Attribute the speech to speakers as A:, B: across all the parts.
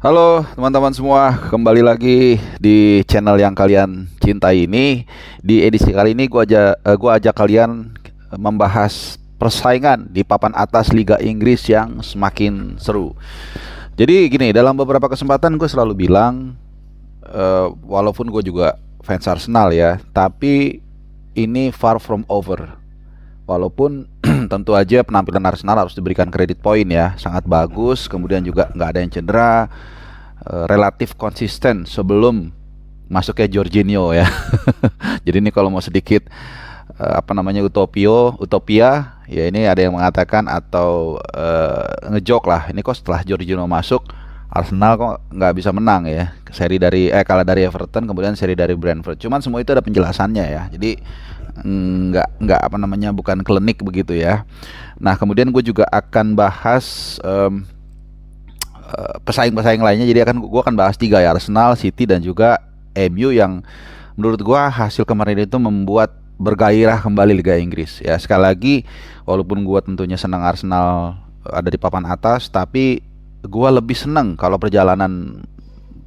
A: Halo teman-teman semua, kembali lagi di channel yang kalian cintai ini. Di edisi kali ini gua ajak kalian membahas persaingan di papan atas Liga Inggris yang semakin seru. Jadi gini, dalam beberapa kesempatan gue selalu bilang, walaupun gue juga fans Arsenal ya, tapi ini far from over. Walaupun tentu aja penampilan Arsenal harus diberikan kredit poin ya, sangat bagus. Kemudian juga nggak ada yang cedera, relatif konsisten sebelum masuknya Jorginho ya. Jadi ini kalau mau sedikit apa namanya utopia ya, ini ada yang mengatakan atau ngejok lah, ini kok setelah Jorginho masuk Arsenal kok nggak bisa menang ya, seri dari kalah dari Everton, kemudian seri dari Brentford. Cuman semua itu ada penjelasannya ya, jadi nggak apa namanya, bukan klinik begitu ya. Nah kemudian gue juga akan bahas pesaing-pesaing lainnya. Jadi gue akan bahas tiga ya, Arsenal, City dan juga MU, yang menurut gue hasil kemarin itu membuat bergairah kembali Liga Inggris ya. Sekali lagi, walaupun gue tentunya senang Arsenal ada di papan atas, tapi gue lebih senang kalau perjalanan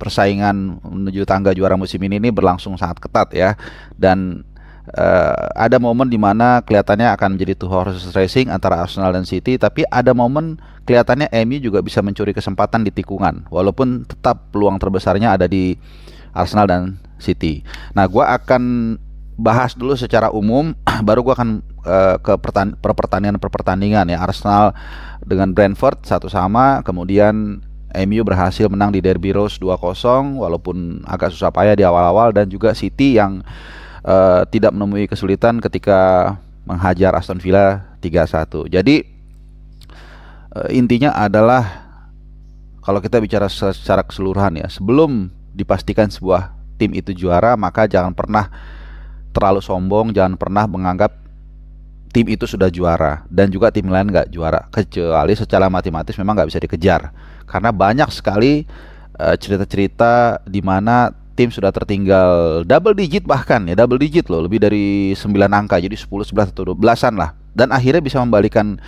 A: persaingan menuju tangga juara musim ini berlangsung sangat ketat ya. Dan ada momen dimana kelihatannya akan menjadi two horses racing antara Arsenal dan City, tapi ada momen kelihatannya MU juga bisa mencuri kesempatan di tikungan, walaupun tetap peluang terbesarnya ada di Arsenal dan City. Nah, gue akan bahas dulu secara umum, baru gue akan ke pertandingan ya. Arsenal dengan Brentford 1-1, kemudian MU berhasil menang di Derby Rose 2-0 walaupun agak susah payah di awal-awal, dan juga City yang tidak menemui kesulitan ketika menghajar Aston Villa 3-1. Jadi intinya adalah, kalau kita bicara secara keseluruhan ya, sebelum dipastikan sebuah tim itu juara, maka jangan pernah terlalu sombong, jangan pernah menganggap tim itu sudah juara dan juga tim lain nggak juara, kecuali secara matematis memang nggak bisa dikejar, karena banyak sekali cerita-cerita di mana tim sudah tertinggal double digit, bahkan ya double digit loh, lebih dari 9 angka, jadi 10, 11 atau 12-an lah, dan akhirnya bisa membalikan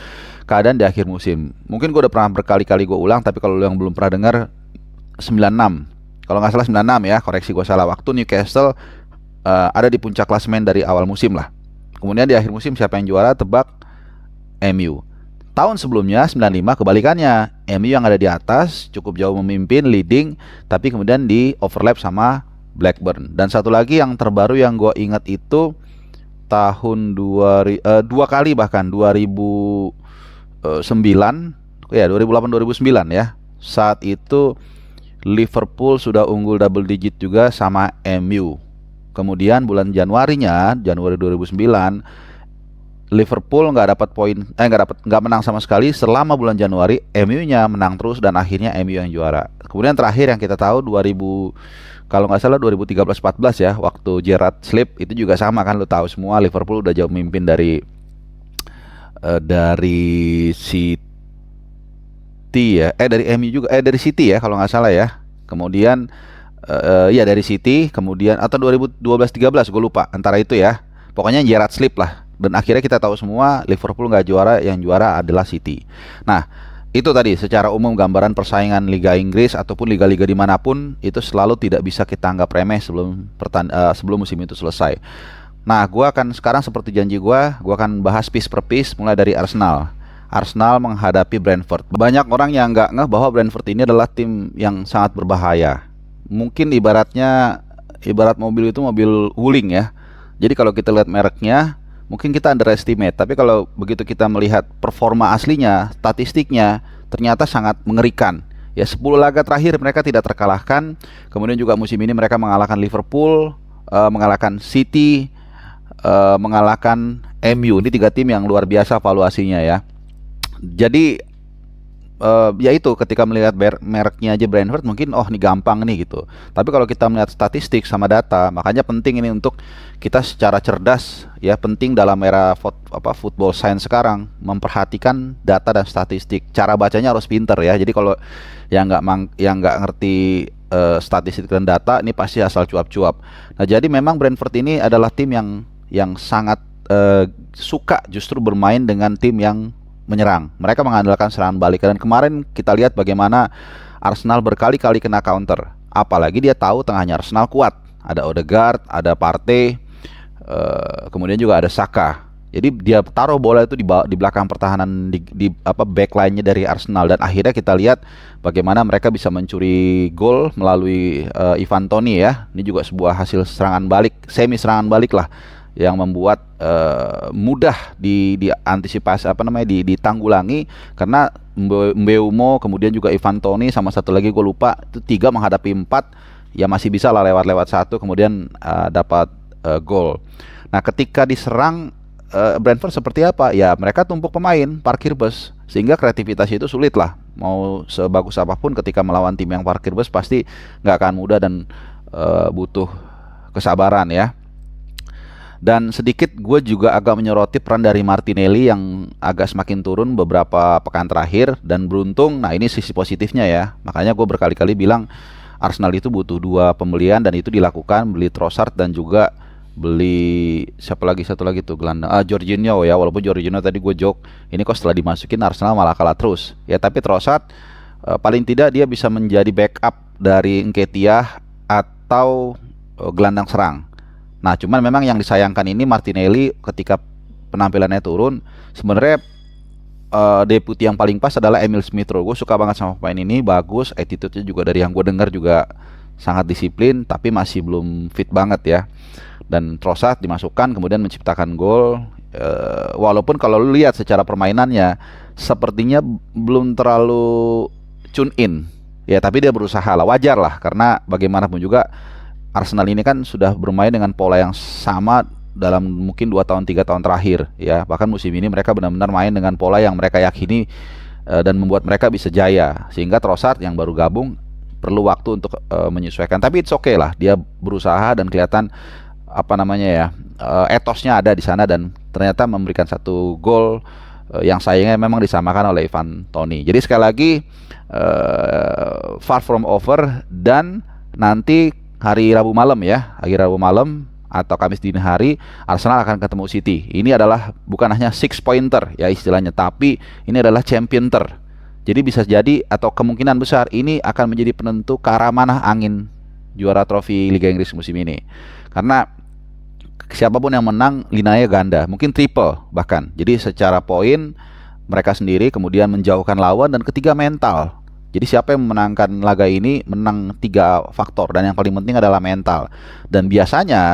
A: keadaan di akhir musim. Mungkin gue udah pernah berkali-kali gue ulang, tapi kalau yang belum pernah dengar, 96, kalau nggak salah 96 ya, koreksi gue salah, waktu Newcastle ada di puncak klasemen dari awal musim lah. Kemudian di akhir musim siapa yang juara? Tebak, MU. Tahun sebelumnya 95 kebalikannya, MU yang ada di atas, cukup jauh memimpin, leading, tapi kemudian di overlap sama Blackburn. Dan satu lagi yang terbaru yang gue ingat itu tahun dua kali, bahkan 2009 ya, 2008 2009 ya. Saat itu Liverpool sudah unggul double digit juga sama MU. Kemudian bulan Januari 2009, Liverpool nggak dapat poin, nggak menang sama sekali selama bulan Januari. MU-nya menang terus dan akhirnya MU yang juara. Kemudian terakhir yang kita tahu 2000, kalau nggak salah 2013-14 ya, waktu Gerrard slip itu juga sama kan, lo tahu semua, Liverpool udah jauh memimpin dari City ya, dari MU juga, dari City ya kalau nggak salah ya. Kemudian ya dari City, kemudian atau 2012-13 gue lupa, antara itu ya. Pokoknya Gerrard slip lah. Dan akhirnya kita tahu semua Liverpool nggak juara, yang juara adalah City. Nah, itu tadi secara umum gambaran persaingan Liga Inggris ataupun liga-liga dimanapun, itu selalu tidak bisa kita anggap remeh sebelum musim itu selesai. Nah, sekarang seperti janji gue akan bahas piece per piece, mulai dari Arsenal. Arsenal menghadapi Brentford. Banyak orang yang nggak ngeh bahwa Brentford ini adalah tim yang sangat berbahaya. Mungkin ibarat mobil itu mobil wuling ya. Jadi kalau kita lihat mereknya, mungkin kita underestimate, tapi kalau begitu kita melihat performa aslinya, statistiknya, ternyata sangat mengerikan. Ya, 10 laga terakhir mereka tidak terkalahkan. Kemudian juga musim ini mereka mengalahkan Liverpool, mengalahkan City, mengalahkan MU. Ini 3 tim yang luar biasa valuasinya ya. Jadi ya itu, ketika melihat mereknya aja Brentford, mungkin oh ini gampang nih gitu. Tapi kalau kita melihat statistik sama data, makanya penting ini untuk kita secara cerdas ya, penting dalam era football science sekarang, memperhatikan data dan statistik. Cara bacanya harus pinter ya. Jadi kalau yang nggak ngerti statistik dan data, ini pasti asal cuap-cuap. Nah, jadi memang Brentford ini adalah tim yang sangat suka justru bermain dengan tim yang menyerang. Mereka mengandalkan serangan balik, dan kemarin kita lihat bagaimana Arsenal berkali-kali kena counter. Apalagi dia tahu tengahnya Arsenal kuat. Ada Odegaard, ada Partey, kemudian juga ada Saka. Jadi dia taruh bola itu di belakang pertahanan di apa backline-nya dari Arsenal, dan akhirnya kita lihat bagaimana mereka bisa mencuri gol melalui Ivan Toney ya. Ini juga sebuah hasil serangan balik, semi serangan balik lah, yang membuat mudah diantisipasi ditanggulangi, karena Mbeumo kemudian juga Ivan Toney sama satu lagi gue lupa, itu 3 menghadapi 4 ya masih bisa lah lewat satu kemudian dapat gol. Nah, ketika diserang Brentford seperti apa? Ya mereka tumpuk pemain, parkir bus, sehingga kreativitas itu sulit lah. Mau sebagus apapun ketika melawan tim yang parkir bus pasti nggak akan mudah dan butuh kesabaran ya. Dan sedikit gue juga agak menyoroti peran dari Martinelli yang agak semakin turun beberapa pekan terakhir, dan beruntung, nah ini sisi positifnya ya. Makanya gue berkali-kali bilang Arsenal itu butuh 2 pembelian, dan itu dilakukan, beli Trossard dan juga beli satu lagi tuh gelandang Jorginho ya. Walaupun Jorginho tadi gue joke, ini kok setelah dimasukin Arsenal malah kalah terus ya, tapi Trossard paling tidak dia bisa menjadi backup dari Nketiah atau gelandang serang. Nah, cuman memang yang disayangkan ini Martinelli ketika penampilannya turun, sebenarnya deputi yang paling pas adalah Emil Smith Rowe. Gue suka banget sama pemain ini, bagus, attitude-nya juga dari yang gue dengar juga sangat disiplin, tapi masih belum fit banget ya. Dan Trossard dimasukkan kemudian menciptakan gol, walaupun kalau lu lihat secara permainannya sepertinya belum terlalu tune in ya, tapi dia berusaha lah, wajar lah, karena bagaimanapun juga Arsenal ini kan sudah bermain dengan pola yang sama dalam mungkin 2 tahun 3 tahun terakhir ya. Bahkan musim ini mereka benar-benar main dengan pola yang mereka yakini dan membuat mereka bisa jaya, sehingga Trossard yang baru gabung perlu waktu untuk menyesuaikan. Tapi it's okay lah, dia berusaha dan kelihatan etosnya ada di sana, dan ternyata memberikan 1 gol yang sayangnya memang disamakan oleh Ivan Toney. Jadi sekali lagi far from over, dan nanti hari Rabu malam atau Kamis dini hari Arsenal akan ketemu City. Ini adalah bukan hanya 6 pointer ya istilahnya, tapi ini adalah championter. Jadi bisa jadi atau kemungkinan besar ini akan menjadi penentu ke arah mana angin juara trofi Liga Inggris musim ini. Karena siapapun yang menang linanya ganda, mungkin triple bahkan. Jadi secara poin mereka sendiri, kemudian menjauhkan lawan, dan ketiga mental. Jadi siapa yang memenangkan laga ini menang 3 faktor, dan yang paling penting adalah mental. Dan biasanya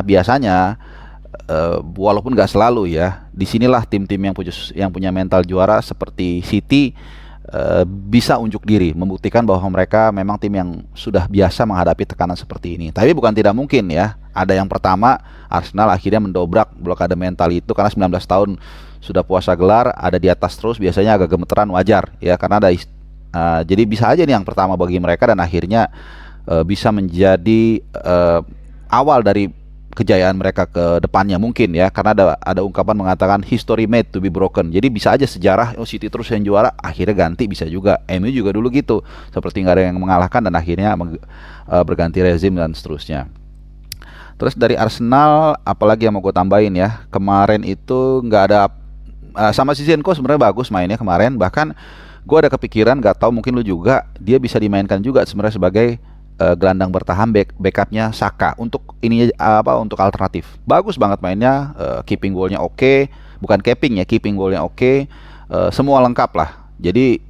A: walaupun nggak selalu ya, disinilah tim-tim yang punya mental juara seperti City bisa unjuk diri, membuktikan bahwa mereka memang tim yang sudah biasa menghadapi tekanan seperti ini. Tapi bukan tidak mungkin ya, ada yang pertama Arsenal akhirnya mendobrak blokade mental itu, karena 19 tahun sudah puasa gelar, ada di atas terus, biasanya agak gemeteran, wajar ya, karena ada jadi bisa aja nih yang pertama bagi mereka, dan akhirnya bisa menjadi awal dari kejayaan mereka ke depannya mungkin ya, karena ada ungkapan mengatakan history made to be broken. Jadi bisa aja sejarah City terus yang juara, akhirnya ganti, bisa juga. MU juga dulu gitu, seperti nggak ada yang mengalahkan dan akhirnya berganti rezim dan seterusnya. Terus dari Arsenal, apalagi yang mau gue tambahin ya, kemarin itu nggak ada sama Zinchenko sebenarnya bagus mainnya kemarin. Bahkan gue ada kepikiran, nggak tahu mungkin lu juga, dia bisa dimainkan juga sebenarnya sebagai gelandang bertahan, backupnya Saka untuk ininya untuk alternatif. Bagus banget mainnya, keeping goalnya oke, bukan capping ya, keeping goalnya oke, semua lengkap lah. Jadi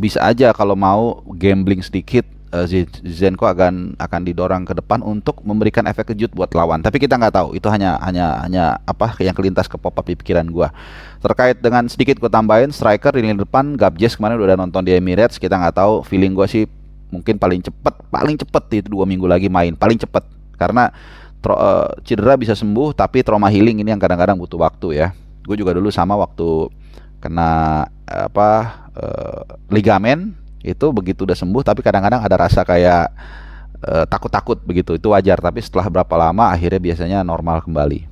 A: bisa aja kalau mau gambling sedikit, Zinchenko akan didorong ke depan untuk memberikan efek kejut buat lawan. Tapi kita nggak tahu, itu hanya apa yang kelintas ke pop up di pikiran gua. Terkait dengan sedikit gua tambahin striker di lini depan, Gabjes kemarin udah nonton di Emirates, kita nggak tahu, feeling gua sih mungkin paling cepet itu 2 minggu lagi main, paling cepet, karena cedera bisa sembuh, tapi trauma healing ini yang kadang-kadang butuh waktu ya. Gue juga dulu sama waktu kena ligamen itu, begitu udah sembuh tapi kadang-kadang ada rasa kayak takut-takut begitu, itu wajar, tapi setelah berapa lama akhirnya biasanya normal kembali.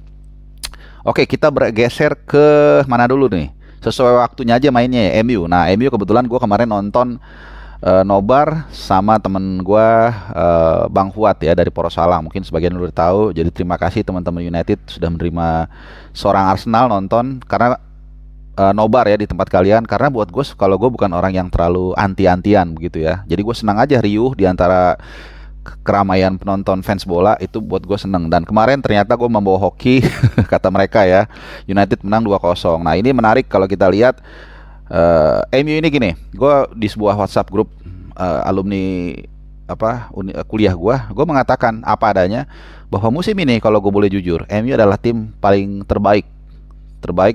A: Oke, kita bergeser ke mana dulu nih, sesuai waktunya aja mainnya ya, MU. Nah, MU kebetulan gue kemarin nonton nobar sama temen gue Bang Fuad ya dari Porosalang, mungkin sebagian udah tahu. Jadi terima kasih teman-teman United sudah menerima seorang Arsenal nonton, karena nobar ya di tempat kalian, karena buat gue kalau gue bukan orang yang terlalu anti-antian begitu ya. Jadi gue senang aja riuh di antara keramaian penonton fans bola, itu buat gue seneng. Dan kemarin ternyata gue membawa hoki kata mereka ya, United menang 2-0. Nah ini menarik kalau kita lihat MU ini gini, gue di sebuah WhatsApp grup alumni kuliah gue mengatakan apa adanya bahwa musim ini kalau gue boleh jujur, MU adalah tim paling terbaik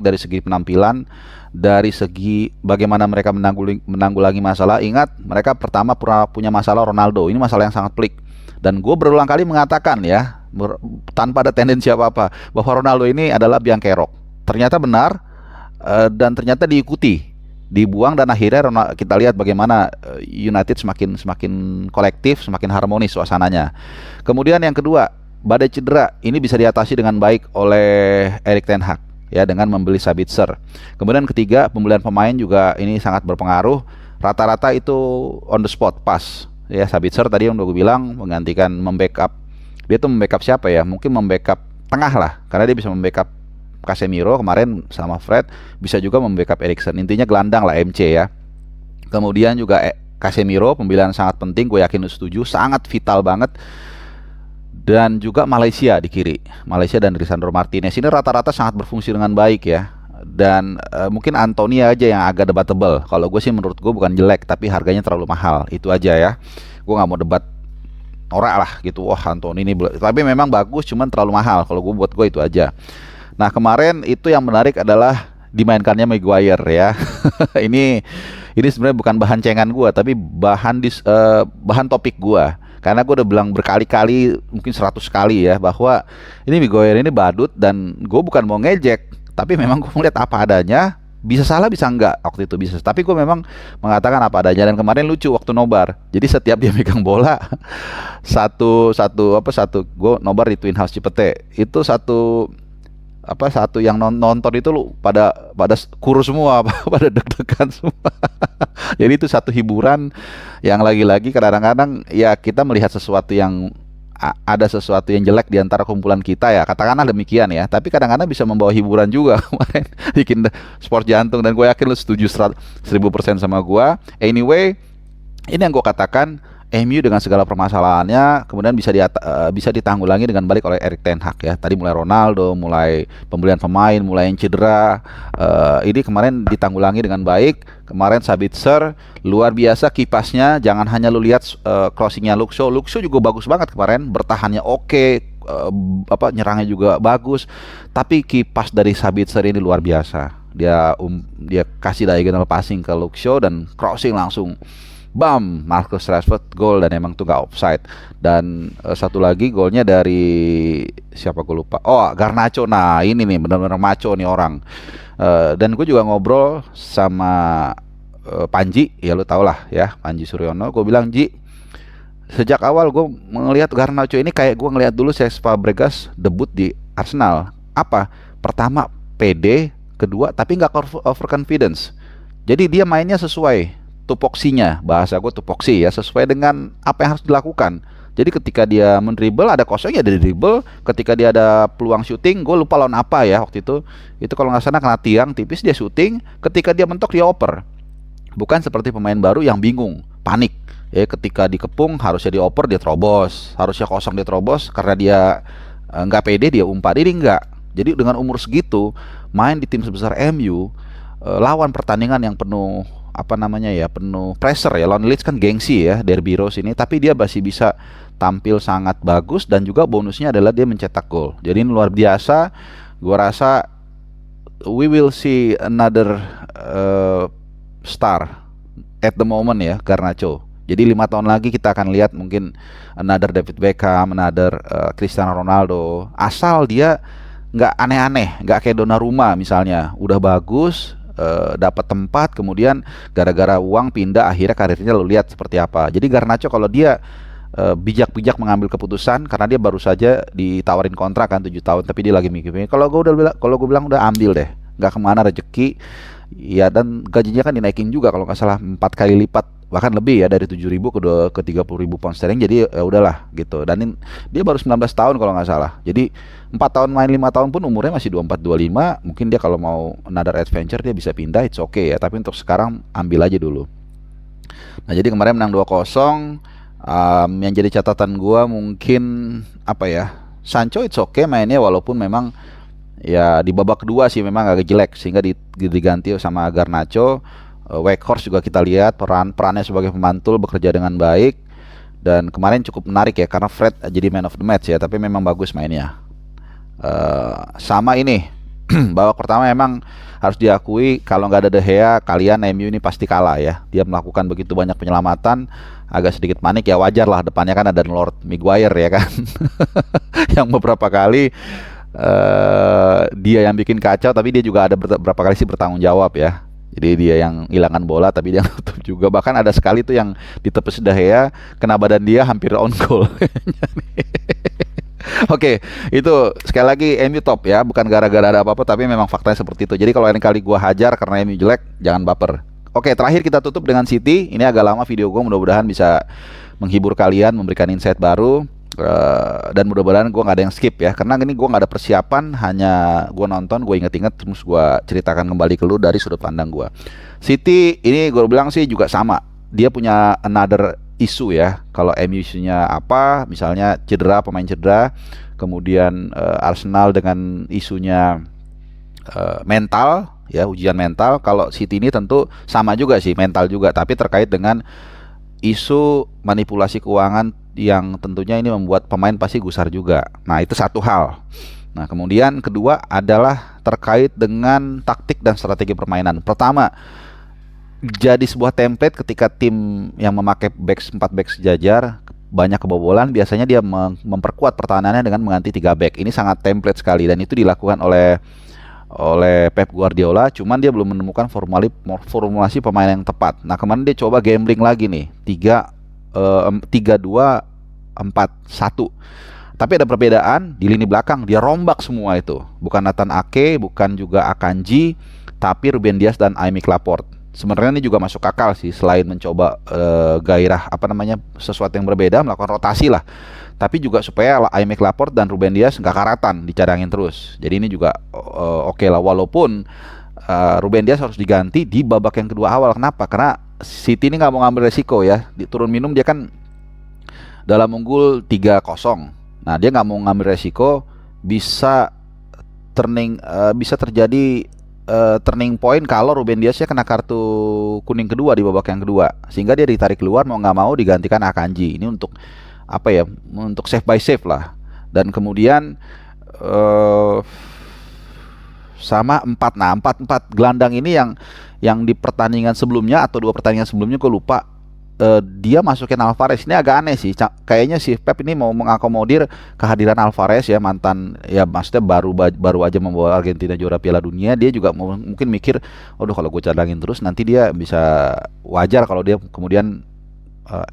A: dari segi penampilan, dari segi bagaimana mereka menanggulangi masalah. Ingat, mereka pertama pernah punya masalah Ronaldo. Ini masalah yang sangat pelik. Dan gue berulang kali mengatakan ya, tanpa ada tendensi apa-apa, bahwa Ronaldo ini adalah biang kerok. Ternyata benar, dan ternyata dibuang, dan akhirnya kita lihat bagaimana United semakin kolektif, semakin harmonis suasananya. Kemudian yang kedua, badai cedera ini bisa diatasi dengan baik oleh Erik ten Hag ya, dengan membeli Sabitzer. Kemudian ketiga, pembelian pemain juga ini sangat berpengaruh. Rata-rata itu on the spot, pas ya. Sabitzer tadi yang udah gue bilang menggantikan, membackup. Dia tuh membackup siapa ya? Mungkin membackup tengah lah, karena dia bisa membackup Casemiro kemarin sama Fred, bisa juga membackup Eriksen. Intinya gelandang lah, MC ya. Kemudian juga Casemiro, pembelian sangat penting, gue yakin lu setuju, sangat vital banget. Dan juga Malaysia di kiri, Malaysia dan Lisandro Martinez ini rata-rata sangat berfungsi dengan baik ya. Dan mungkin Anthony aja yang agak debatable. Kalau gue sih, menurut gue bukan jelek, tapi harganya terlalu mahal, itu aja ya. Gue nggak mau debat norak lah gitu, wah Anthony ini tapi memang bagus, cuman terlalu mahal. Kalau gue, buat gue itu aja. Nah kemarin itu yang menarik adalah dimainkannya Maguire ya. ini sebenarnya bukan bahan cengan gue, tapi bahan topik gue. Karena gue udah bilang berkali-kali, mungkin 100 kali ya, bahwa ini Maguire ini badut, dan gue bukan mau ngejek, tapi memang gue melihat apa adanya. Bisa salah, bisa enggak, waktu itu bisa. Tapi gue memang mengatakan apa adanya. Dan kemarin lucu waktu nobar. Jadi setiap dia megang bola, satu gue nobar di Twin House Cipete, itu satu yang nonton itu pada kurus semua, pada deg-degan semua. Jadi itu satu hiburan yang lagi-lagi kadang-kadang ya kita melihat sesuatu yang ada sesuatu yang jelek di antara kumpulan kita ya, katakanlah demikian ya. Tapi kadang-kadang bisa membawa hiburan juga. Kemarin bikin sport jantung, dan gue yakin lu setuju 1000% sama gue. Anyway, ini yang gue katakan, MU dengan segala permasalahannya kemudian bisa ditanggulangi dengan balik oleh Erik ten Hag ya. Tadi mulai Ronaldo, mulai pembelian pemain, mulai yang cedera, ini kemarin ditanggulangi dengan baik. Kemarin Sabitzer luar biasa kipasnya. Jangan hanya lu lihat crossingnya Luke Shaw juga bagus banget kemarin, bertahannya oke, nyerangnya juga bagus. Tapi kipas dari Sabitzer ini luar biasa. Dia kasih diagonal passing ke Luke Shaw dan crossing langsung bam, Marcus Rashford gol, dan emang tuh gak offside. Dan satu lagi golnya dari siapa gue lupa. Oh, Garnacho. Nah ini nih benar-benar maco nih orang. Dan gue juga ngobrol sama Panji, ya lu tau lah ya, Panji Suryono. Gue bilang, Ji, sejak awal gue melihat Garnacho ini kayak gue ngelihat dulu Cesc Fabregas debut di Arsenal. Apa? Pertama pede, kedua tapi nggak overconfidence. Jadi dia mainnya sesuai tupoksinya, bahasa gue tupoksi ya, sesuai dengan apa yang harus dilakukan. Jadi ketika dia mendribble, ada kosongnya dia dribble. Ketika dia ada peluang syuting, gue lupa lawan apa ya waktu itu kalau nggak salah kena tiang tipis, dia syuting. Ketika dia mentok, dia oper. Bukan seperti pemain baru yang bingung, panik ya, ketika dikepung harusnya dioper, dia terobos, harusnya kosong dia terobos, karena dia nggak pede dia umpan. Ini enggak. Jadi dengan umur segitu main di tim sebesar MU, lawan pertandingan yang penuh penuh pressure ya. Lawan Leeds kan gengsi ya, Derby Rose ini, tapi dia masih bisa tampil sangat bagus, dan juga bonusnya adalah dia mencetak gol. Jadi ini luar biasa. Gua rasa we will see another star at the moment ya, Garnacho. Jadi 5 tahun lagi kita akan lihat mungkin another David Beckham, another Cristiano Ronaldo, asal dia nggak aneh-aneh, nggak kayak Donnarumma misalnya, udah bagus, dapat tempat, kemudian gara-gara uang pindah, akhirnya karirnya lo lihat seperti apa. Jadi Garnacho kalau dia bijak-bijak mengambil keputusan, karena dia baru saja ditawarin kontrak kan 7 tahun, tapi dia lagi mikir, kalau gue bilang udah ambil deh, nggak kemana rezeki Ya, dan gajinya kan dinaikin juga kalau nggak salah 4 kali lipat, bahkan lebih ya, dari 7.000 ke 30.000 pound sterling. Jadi ya udahlah gitu. Dan dia baru 19 tahun kalau nggak salah. Jadi 4 tahun main, 5 tahun pun umurnya masih 24 25. Mungkin dia kalau mau another adventure dia bisa pindah, it's okay ya. Tapi untuk sekarang ambil aja dulu. Nah, jadi kemarin menang 2-0. Yang jadi catatan gua mungkin apa ya? Sancho it's okay mainnya, walaupun memang ya di babak kedua sih memang agak jelek, sehingga diganti sama Garnacho. Weghorst juga kita lihat perannya sebagai pemantul bekerja dengan baik, dan kemarin cukup menarik ya karena Fred jadi man of the match ya, tapi memang bagus mainnya. Sama ini babak pertama emang harus diakui, kalau nggak ada De Gea kalian MU ini pasti kalah ya. Dia melakukan begitu banyak penyelamatan, agak sedikit panik ya, wajar lah, depannya kan ada Lord Maguire ya kan. Yang beberapa kali dia yang bikin kacau, tapi dia juga ada beberapa kali sih bertanggung jawab ya. Jadi dia yang hilangkan bola tapi dia nutup juga. Bahkan ada sekali tuh yang ditepis De Gea, kena badan dia, hampir on goal. Oke, itu sekali lagi MU top ya, bukan gara-gara ada apa-apa, tapi memang faktanya seperti itu. Jadi kalau lain kali gua hajar karena MU jelek, jangan baper. Oke, terakhir kita tutup dengan City. Ini agak lama video gua, mudah-mudahan bisa menghibur kalian, memberikan insight baru. Dan mudah-mudahan gue nggak ada yang skip ya, karena ini gue nggak ada persiapan, hanya gue nonton, gue inget-inget, terus gue ceritakan kembali ke lu dari sudut pandang gue. City ini gue bilang sih juga sama, dia punya another isu ya. Kalau MU isunya apa, misalnya cedera, pemain cedera, kemudian Arsenal dengan isunya mental ya, ujian mental. Kalau City ini tentu sama juga sih, mental juga, tapi terkait dengan isu manipulasi keuangan yang tentunya ini membuat pemain pasti gusar juga. Nah, itu satu hal. Nah, kemudian kedua adalah terkait dengan taktik dan strategi permainan. Pertama, jadi sebuah template ketika tim yang memakai 4 back sejajar banyak kebobolan, biasanya dia memperkuat pertahanannya dengan mengganti 3 back. Ini sangat template sekali, dan itu dilakukan oleh Pep Guardiola, cuman dia belum menemukan formulasi pemain yang tepat. Nah, kemarin dia coba gambling lagi nih, 3-2-4-1. Tapi ada perbedaan di lini belakang, dia rombak semua itu. Bukan Nathan Ake, bukan juga Akanji, tapi Ruben Dias dan Aimé Laporte. Sebenarnya ini juga masuk akal sih, selain mencoba gairah sesuatu yang berbeda, melakukan rotasi lah. Tapi juga supaya Aimé Laporte dan Ruben Dias nggak karatan, dicadangin terus. Jadi ini juga oke lah, walaupun Ruben Dias harus diganti di babak yang kedua awal. Kenapa? Karena City ini nggak mau ngambil resiko ya. Di turun minum dia kan dalam unggul 3-0. Nah, dia nggak mau ngambil resiko, bisa terjadi turning point kalau Ruben Diasnya kena kartu kuning kedua di babak yang kedua, sehingga dia ditarik keluar, mau nggak mau digantikan Akanji. Ini untuk apa ya? Untuk save by save lah. Dan kemudian sama 4. Nah, 4 gelandang ini yang di pertandingan sebelumnya atau 2 pertandingan sebelumnya gue lupa, dia masukin Alvarez. Ini agak aneh sih. Kayaknya si Pep ini mau mengakomodir kehadiran Alvarez ya, mantan ya, maksudnya baru aja membawa Argentina juara Piala Dunia. Dia juga mungkin mikir, aduh kalau gue cadangin terus nanti dia bisa, wajar kalau dia kemudian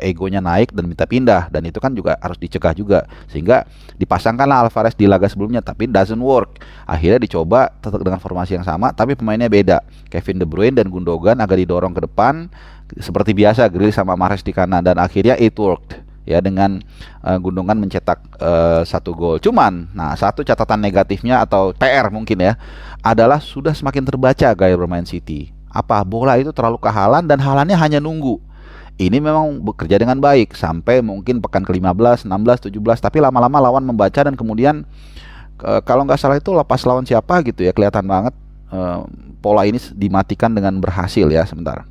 A: egonya naik dan minta pindah, dan itu kan juga harus dicegah juga, sehingga dipasangkanlah Alvarez di laga sebelumnya, tapi doesn't work. Akhirnya dicoba tetap dengan formasi yang sama, tapi pemainnya beda. Kevin De Bruyne dan Gundogan agak didorong ke depan seperti biasa, Grealish sama Mahrez di kanan, dan akhirnya it worked ya, dengan Gundogan mencetak 1 gol. Cuman, nah, satu catatan negatifnya atau PR mungkin ya, adalah sudah semakin terbaca gaya bermain City. Apa? Bola itu terlalu ke Haaland, dan Haalandnya hanya nunggu. Ini memang bekerja dengan baik sampai mungkin pekan ke-15, 16, 17, tapi lama-lama lawan membaca, dan kemudian kalau nggak salah itu lepas lawan siapa gitu ya, kelihatan banget pola ini dimatikan dengan berhasil ya. Sebentar,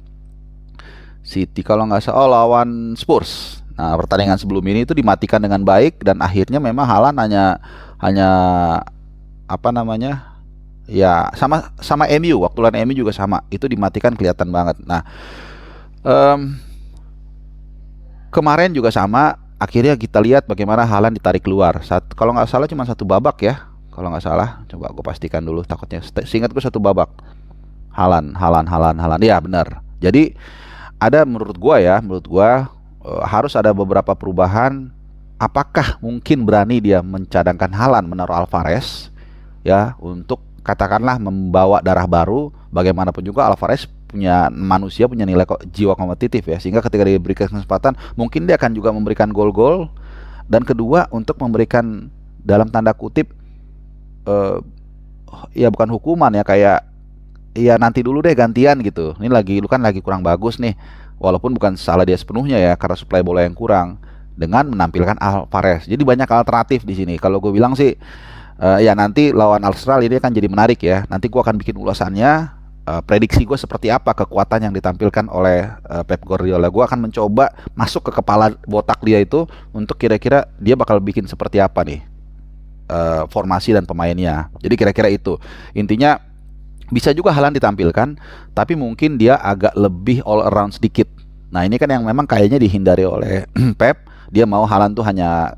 A: City kalau nggak salah lawan Spurs. Nah, pertandingan sebelum ini itu dimatikan dengan baik, dan akhirnya memang Haaland hanya ya, sama MU, waktu lawan MU juga sama, itu dimatikan kelihatan banget. Nah, kemarin juga sama, akhirnya kita lihat bagaimana Haaland ditarik keluar. Kalau nggak salah cuma 1 babak ya, kalau nggak salah. Coba gue pastikan dulu, takutnya seingat gue 1 babak. Haaland, ya benar. Jadi menurut gue harus ada beberapa perubahan. Apakah mungkin berani dia mencadangkan Haaland, menaruh Alvarez ya, untuk katakanlah membawa darah baru. Bagaimanapun juga Alvarez punya nilai jiwa kompetitif ya, sehingga ketika diberikan kesempatan mungkin dia akan juga memberikan gol-gol. Dan kedua, untuk memberikan dalam tanda kutip ya bukan hukuman ya, kayak ya nanti dulu deh gantian gitu. Ini lu kan lagi kurang bagus nih. Walaupun bukan salah dia sepenuhnya ya, karena suplai bola yang kurang, dengan menampilkan Alvarez. Jadi banyak alternatif di sini. Kalau gue bilang sih ya nanti lawan Arsenal ini akan jadi menarik ya. Nanti gue akan bikin ulasannya, prediksi gue seperti apa kekuatan yang ditampilkan oleh Pep Guardiola. Gue akan mencoba masuk ke kepala botak dia itu untuk kira-kira dia bakal bikin seperti apa nih formasi dan pemainnya. Jadi kira-kira itu. Intinya bisa juga Haaland ditampilkan, tapi mungkin dia agak lebih all around sedikit. Nah ini kan yang memang kayaknya dihindari oleh Pep. Dia mau Haaland tuh hanya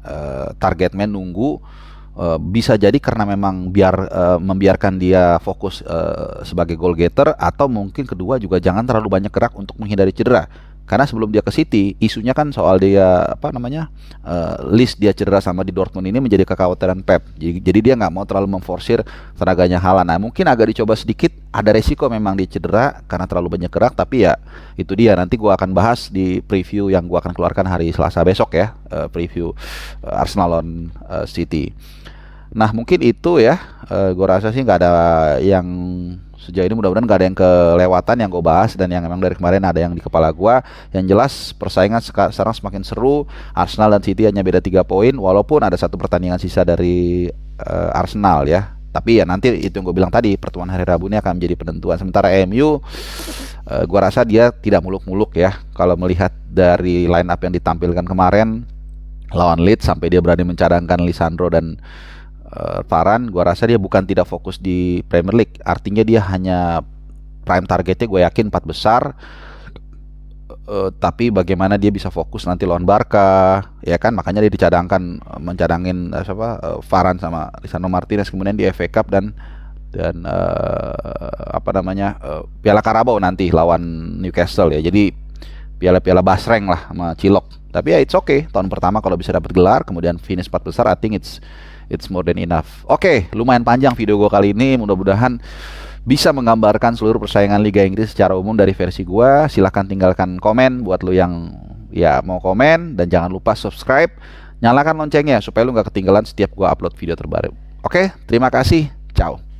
A: target man, nunggu. Bisa jadi karena memang membiarkan dia fokus sebagai goal getter, atau mungkin kedua juga jangan terlalu banyak gerak untuk menghindari cedera. Karena sebelum dia ke City, isunya kan soal dia list dia cedera sama di Dortmund ini menjadi kekhawatiran Pep. Jadi dia nggak mau terlalu memforsir tenaganya Haaland. Nah mungkin agak dicoba sedikit, ada resiko memang dia cedera karena terlalu banyak gerak. Tapi ya itu dia, nanti gua akan bahas di preview yang gua akan keluarkan hari Selasa besok ya, preview Arsenal lawan City. Nah mungkin itu ya, gue rasa sih nggak ada yang sejauh ini, mudah-mudahan nggak ada yang kelewatan yang gue bahas, dan yang memang dari kemarin ada yang di kepala gue. Yang jelas persaingan sekarang semakin seru. Arsenal dan City hanya beda 3 poin, walaupun ada satu pertandingan sisa dari Arsenal ya. Tapi ya nanti itu yang gue bilang tadi, pertemuan hari Rabu ini akan menjadi penentuan. Sementara MU, gue rasa dia tidak muluk-muluk ya. Kalau melihat dari line up yang ditampilkan kemarin lawan Leeds, sampai dia berani mencadangkan Lisandro dan Varane, gue rasa dia bukan tidak fokus di Premier League. Artinya dia hanya prime targetnya gue yakin 4 besar. Tapi bagaimana dia bisa fokus nanti lawan Barca, ya kan? Makanya dia mencadangin Varane sama Lisandro Martinez, kemudian di FA Cup dan Piala Carabao nanti lawan Newcastle ya. Jadi piala-piala basreng lah sama Cilok. Tapi ya it's okay. Tahun pertama kalau bisa dapat gelar, kemudian finish 4 besar, I think it's more than enough. Oke, lumayan panjang video gue kali ini. Mudah-mudahan bisa menggambarkan seluruh persaingan Liga Inggris secara umum dari versi gue. Silahkan tinggalkan komen buat lu yang ya mau komen. Dan jangan lupa subscribe, nyalakan loncengnya supaya lu gak ketinggalan setiap gue upload video terbaru. Oke, terima kasih. Ciao.